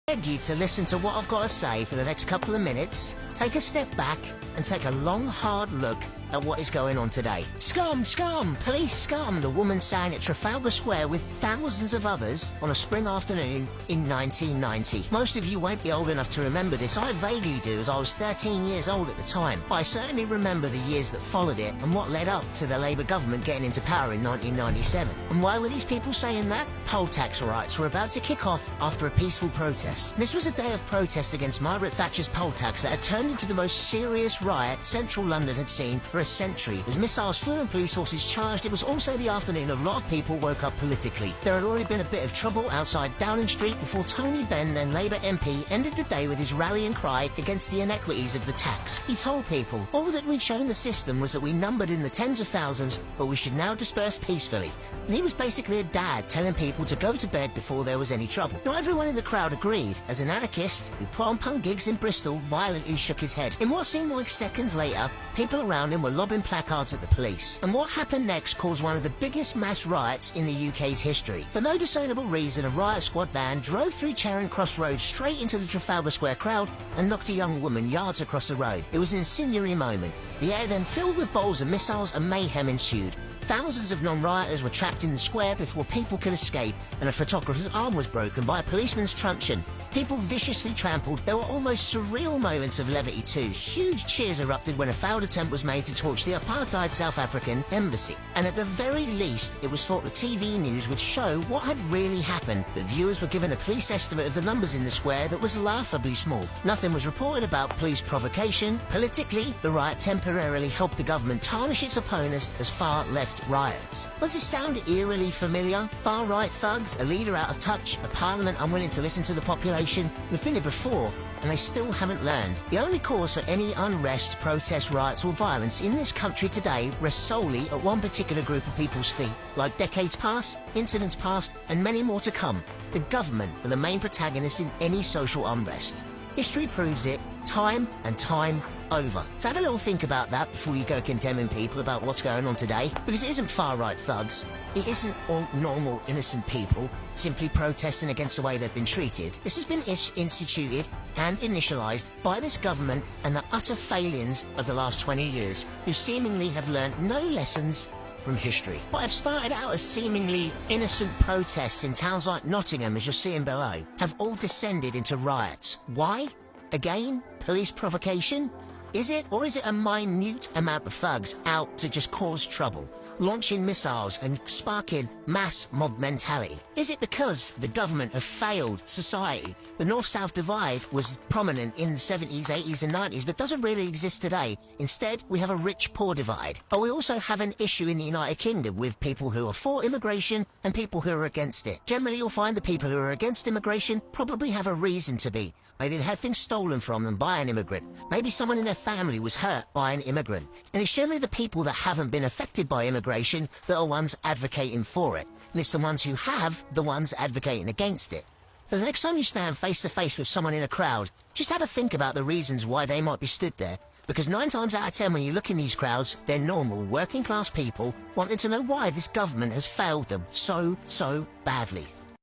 beg you to listen to what I've got to say for the next couple of minutes, take a step back and take a long, hard look at what is going on today. Scum, scum, police scum, the woman sang at Trafalgar Square with thousands of others on a spring afternoon in 1990. Most of you won't be old enough to remember this. I vaguely do, as I was 13 years old at the time. But I certainly remember the years that followed it and what led up to the Labour government getting into power in 1997. And why were these people saying that? Poll tax riots were about to kick off after a peaceful protest. This was a day of protest against Margaret Thatcher's poll tax that had turned into the most serious riot central London had seen for a century. As missiles flew and police horses charged, it was also the afternoon a lot of people woke up politically. There had already been a bit of trouble outside Downing Street before Tony Benn, then Labour MP, ended the day with his rallying cry against the inequities of the tax. He told people all that we'd shown the system was that we numbered in the tens of thousands, but we should now disperse peacefully. And he was basically a dad telling people to go to bed before there was any trouble. Not everyone in the crowd agreed, as an anarchist who put on punk gigs in Bristol violently shook his head. In what seemed like seconds later, people around him were lobbing placards at the police. And what happened next caused one of the biggest mass riots in the UK's history. For no discernible reason, a riot squad band drove through Charing Cross Road straight into the Trafalgar Square crowd and knocked a young woman yards across the road. It was an incendiary moment. The air then filled with bowls of missiles and mayhem ensued. Thousands of non-rioters were trapped in the square before people could escape, and a photographer's arm was broken by a policeman's truncheon. People viciously trampled. There were almost surreal moments of levity too. Huge cheers erupted when a failed attempt was made to torch the apartheid South African embassy. And at the very least, it was thought the TV news would show what had really happened, but viewers were given a police estimate of the numbers in the square that was laughably small. Nothing was reported about police provocation. Politically, the riot temporarily helped the government tarnish its opponents as far-left riots. Does this sound eerily familiar? Far-right thugs, a leader out of touch, a parliament unwilling to listen to the population. We've been here before, and they still haven't learned. The only cause for any unrest, protests, riots or violence in this country today rests solely at one particular group of people's feet. Like decades past, incidents past, and many more to come, the government are the main protagonists in any social unrest. History proves it time and time over. So have a little think about that before you go condemning people about what's going on today, because it isn't far-right thugs. It isn't all normal, innocent people simply protesting against the way they've been treated. This has been instituted and initialised by this government and the utter failings of the last 20 years, who seemingly have learned no lessons from history. What have started out as seemingly innocent protests in towns like Nottingham, as you're seeing below, have all descended into riots. Why? Again, police provocation? Is it, or is it a minute amount of thugs out to just cause trouble, launching missiles and sparking mass mob mentality? Is it because the government have failed society? The North-South divide was prominent in the 70s, 80s and 90s, but doesn't really exist today. Instead, we have a rich-poor divide. But we also have an issue in the United Kingdom with people who are for immigration and people who are against it. Generally, you'll find the people who are against immigration probably have a reason to be. Maybe they had things stolen from them by an immigrant. Maybe someone in their family was hurt by an immigrant. And it's generally the people that haven't been affected by immigration that are ones advocating for it. And it's the ones who have the ones advocating against it. So the next time you stand face to face with someone in a crowd, just have a think about the reasons why they might be stood there. Because 9 times out of 10 when you look in these crowds, they're normal, working class people wanting to know why this government has failed them so badly.